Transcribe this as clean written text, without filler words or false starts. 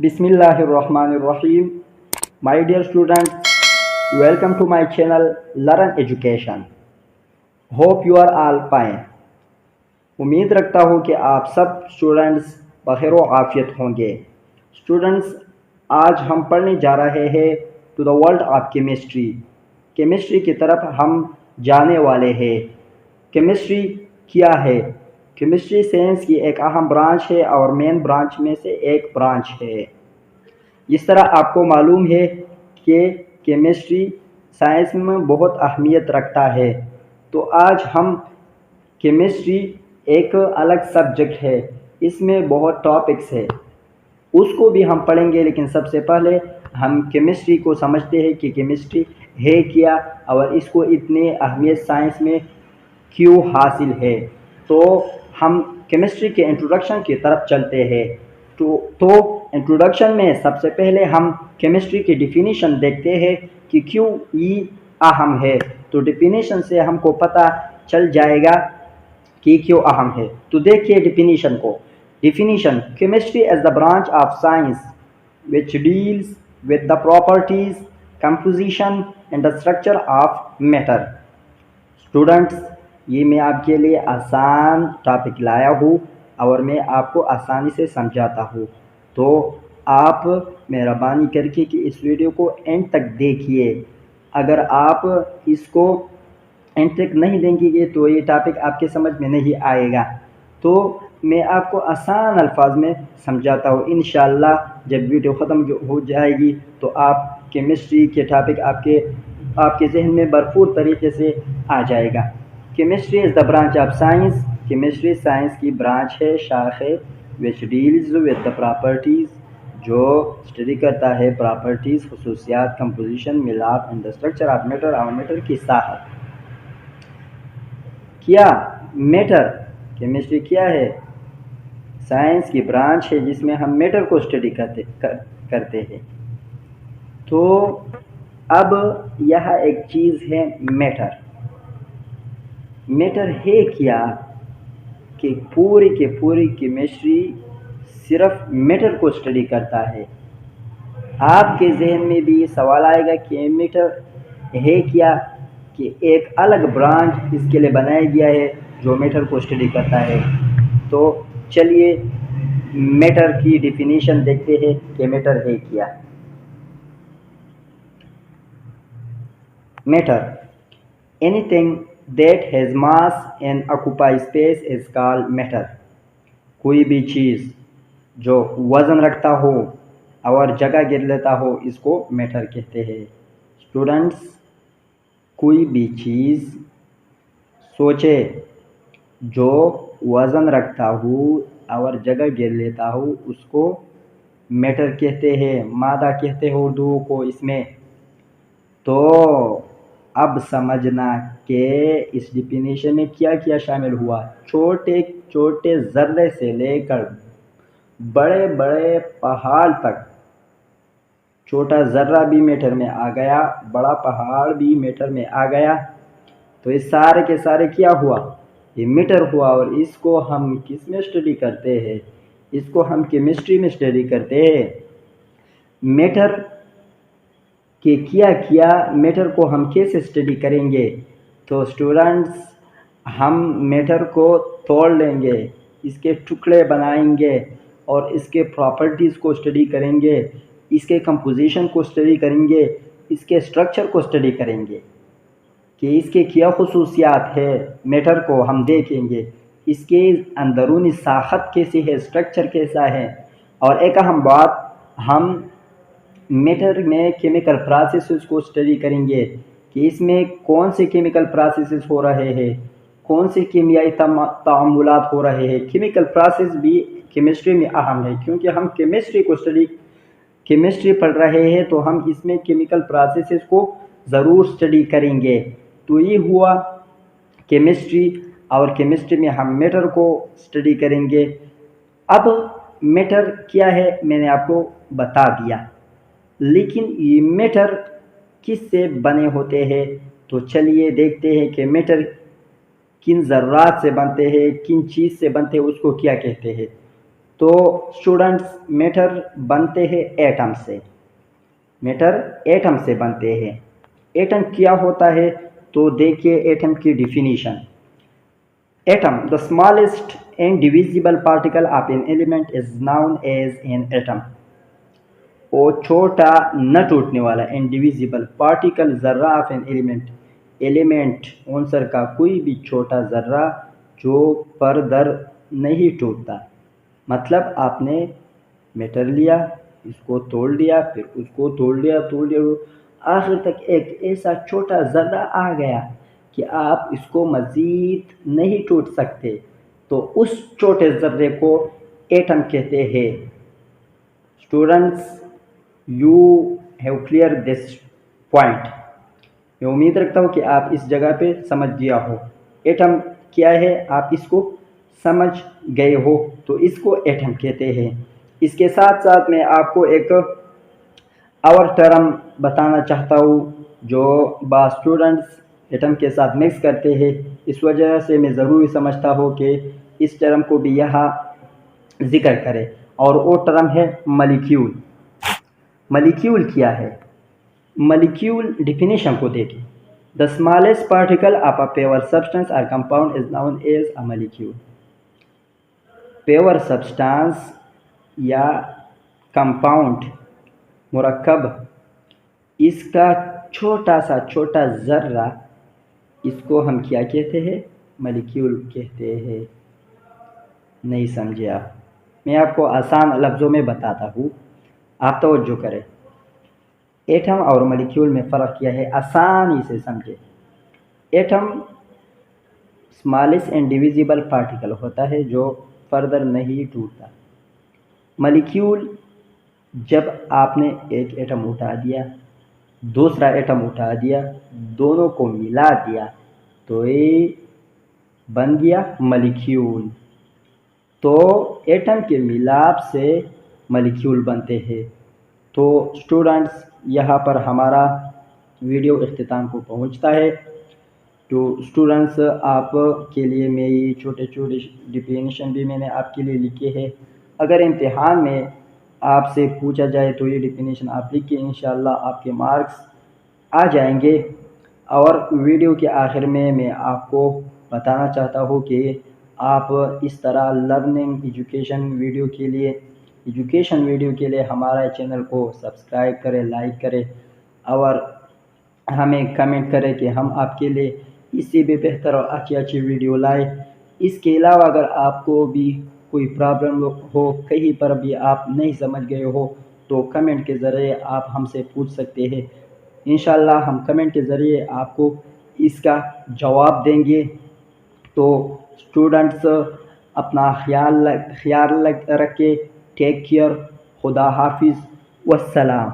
Bismillahirrahmanirrahim. My dear students, welcome to my channel Learn Education. Hope you are all fine. उम्मीद रखता हूँ कि आप सब स्टूडेंट्स बखैर आफियत होंगे। स्टूडेंट्स, आज हम पढ़ने जा रहे हैं to the world of chemistry. Chemistry की तरफ हम जाने वाले हैं। केमिस्ट्री क्या है? केमिस्ट्री साइंस की एक अहम ब्रांच है और मेन ब्रांच में से एक ब्रांच है। इस तरह आपको मालूम है कि केमिस्ट्री साइंस में बहुत अहमियत रखता है। तो आज हम केमिस्ट्री एक अलग सब्जेक्ट है, इसमें बहुत टॉपिक्स है, उसको भी हम पढ़ेंगे। लेकिन सबसे पहले हम केमिस्ट्री को समझते हैं कि केमिस्ट्री है क्या और इसको इतनी अहमियत साइंस में क्यों हासिल है। तो हम केमिस्ट्री के इंट्रोडक्शन की तरफ चलते हैं। तो इंट्रोडक्शन में सबसे पहले हम केमिस्ट्री की डिफिनीशन देखते हैं कि क्यों ये अहम है। तो डिफिनीशन से हमको पता चल जाएगा कि क्यों अहम है। तो देखिए डिफिनीशन को। Definition: chemistry as the branch of science which deals with the properties, composition and the structure of matter. Students, ये मैं आपके लिए आसान टॉपिक लाया हूँ और मैं आपको आसानी से समझाता हूँ। तो आप मेहरबानी करके कि इस वीडियो को एंड तक देखिए। अगर आप इसको एंड तक नहीं देंगे तो ये टॉपिक आपके समझ में नहीं आएगा। तो मैं आपको आसान अल्फाज में समझाता हूँ। इंशाअल्लाह जब वीडियो ख़त्म हो जाएगी तो आप केमिस्ट्री के टॉपिक आपके जहन में भरपूर तरीके से आ जाएगा। Chemistry is the branch of science. Chemistry science की ब्रांच है, शाख है, which deals with the properties, जो स्टडी करता है प्रॉपर्टीज़, खसूसियात, कंपोजिशन, मिलाप and the structure of matter और मैटर की साहत। क्या मैटर? केमिस्ट्री क्या है? साइंस की ब्रांच है जिसमें हम मैटर को स्टडी करते हैं। तो अब यह एक चीज़ है मैटर। मैटर है क्या कि पूरी की पूरी केमिस्ट्री सिर्फ मैटर को स्टडी करता है। आपके जहन में भी सवाल आएगा कि मैटर है क्या, कि एक अलग ब्रांच इसके लिए बनाया गया है जो मैटर को स्टडी करता है। तो चलिए मैटर की डिफिनीशन देखते हैं कि मैटर है क्या। Matter: anything that has mass and occupy space is called matter. कोई भी चीज़ जो वज़न रखता हो और जगह घेर लेता हो, इसको मैटर कहते हैं। स्टूडेंट्स, कोई भी चीज़ सोचे जो वज़न रखता हो और जगह घेर लेता हो, उसको मैटर कहते हैं, मादा कहते हैं उर्दू को इसमें। तो अब समझना कि इस डिफिनीशन में क्या क्या शामिल हुआ। छोटे छोटे ज़र्रे से लेकर बड़े बड़े पहाड़ तक, छोटा ज़र्रा भी मैटर में आ गया, बड़ा पहाड़ भी मैटर में आ गया। तो ये सारे के सारे क्या हुआ? ये मैटर हुआ। और इसको हम किस में स्टडी करते हैं? इसको हम केमिस्ट्री में स्टडी करते हैं। मैटर के क्या मैटर को हम कैसे स्टडी करेंगे? तो स्टूडेंट्स, हम मैटर को तोड़ लेंगे, इसके टुकड़े बनाएंगे और इसके प्रॉपर्टीज़ को स्टडी करेंगे, इसके कंपोजिशन को स्टडी करेंगे, इसके स्ट्रक्चर को स्टडी करेंगे कि इसके क्या खसूसियात है। मैटर को हम देखेंगे, इसके अंदरूनी साखत कैसी है, स्ट्रक्चर कैसा है। और एक अहम बात, हम मैटर में केमिकल प्रोसेसेस को स्टडी करेंगे कि इसमें कौन से केमिकल प्रोसेसेस हो रहे हैं, कौन से कीमियाई तामुलात हो रहे हैं। केमिकल प्रोसेस भी केमिस्ट्री में अहम है, क्योंकि हम केमिस्ट्री पढ़ रहे हैं तो हम इसमें केमिकल प्रोसेसेस को ज़रूर स्टडी करेंगे। तो ये हुआ केमिस्ट्री, और केमिस्ट्री में हम मैटर को स्टडी करेंगे। अब मैटर क्या है मैंने आपको बता दिया, लेकिन ये मैटर किस से बने होते हैं? तो चलिए देखते हैं कि मैटर किन ज़र्रात से बनते हैं, किन चीज़ से बनते हैं, उसको क्या कहते हैं। تو اسٹوڈنٹس میٹر بنتے ہیں ایٹم سے، میٹر ایٹم سے بنتے ہیں۔ ایٹم کیا ہوتا ہے تو دیکھیے ایٹم کی definition. Atom the smallest indivisible particle of an element is known as an atom۔ وہ چھوٹا نہ ٹوٹنے والا انڈیویزیبل پارٹیکل ذرہ آف این ایلیمنٹ عنصر کا کوئی بھی چھوٹا ذرہ جو پر در نہیں ٹوٹتا۔ مطلب آپ نے میٹر لیا، اس کو توڑ لیا، پھر اس کو توڑ لیا، آخر تک ایک ایسا چھوٹا ذرہ آ گیا کہ آپ اس کو مزید نہیں ٹوٹ سکتے، تو اس چھوٹے ذرے کو ایٹم کہتے ہیں۔ Students you have clear this point. میں امید رکھتا ہوں کہ آپ اس جگہ پہ سمجھ گیا ہو ایٹم کیا ہے، آپ اس کو سمجھ گئے ہو، تو اس کو ایٹم کہتے ہیں۔ اس کے ساتھ ساتھ میں آپ کو ایک اور ٹرم بتانا چاہتا ہوں جو بعض اسٹوڈنٹس ایٹم کے ساتھ مکس کرتے ہیں، اس وجہ سے میں ضروری سمجھتا ہوں کہ اس ٹرم کو بھی یہاں ذکر کرے، اور وہ ٹرم ہے مالیکیول۔ مالیکیول کیا ہے؟ مالیکیول ڈیفینیشن کو دیکھیں۔ The smallest particle of a pure substance or compound is known as a molecule۔ Pure substance یا کمپاؤنڈ مرکب، اس کا چھوٹا سا چھوٹا ذرہ، اس کو ہم کیا کہتے ہیں؟ مالیکیول کہتے ہیں۔ نہیں سمجھے آپ؟ میں آپ کو آسان لفظوں میں بتاتا ہوں، آپ توجہ کریں۔ ایٹم اور مالیکیول میں فرق کیا ہے، آسانی سے سمجھے۔ ایٹم اسمالسٹ انڈیویزیبل پارٹیکل ہوتا ہے جو فردر نہیں ٹوٹتا۔ مالیکیول جب آپ نے ایک ایٹم اٹھا دیا، دوسرا ایٹم اٹھا دیا، دونوں کو ملا دیا تو یہ بن گیا مالیکیول۔ تو ایٹم کے ملاپ سے مالیکیول بنتے ہیں۔ تو اسٹوڈنٹس یہاں پر ہمارا ویڈیو اختتام کو پہنچتا ہے۔ تو اسٹوڈنٹس آپ کے لیے میری چھوٹے چھوٹے ڈیفینیشن بھی میں نے آپ کے لیے لکھے ہیں۔ اگر امتحان میں آپ سے پوچھا جائے تو یہ ڈیفینیشن آپ لکھ کے انشاءاللہ آپ کے مارکس آ جائیں گے۔ اور ویڈیو کے آخر میں آپ کو بتانا چاہتا ہوں کہ آپ اس طرح لرننگ ایجوکیشن ویڈیو کے لیے ہمارا چینل کو سبسکرائب کریں، لائک کریں، اور ہمیں کمنٹ کریں کہ ہم آپ کے لیے اس سے بھی بہتر اور اچھی ویڈیو لائیں۔ اس کے علاوہ اگر آپ کو بھی کوئی پرابلم ہو، کہیں پر بھی آپ نہیں سمجھ گئے ہو، تو کمنٹ کے ذریعے آپ ہم سے پوچھ سکتے ہیں۔ انشاءاللہ ہم کمنٹ کے ذریعے آپ کو اس کا جواب دیں گے۔ تو اسٹوڈنٹس اپنا خیال رکھے، ٹیک کیئر، خدا حافظ، والسلام۔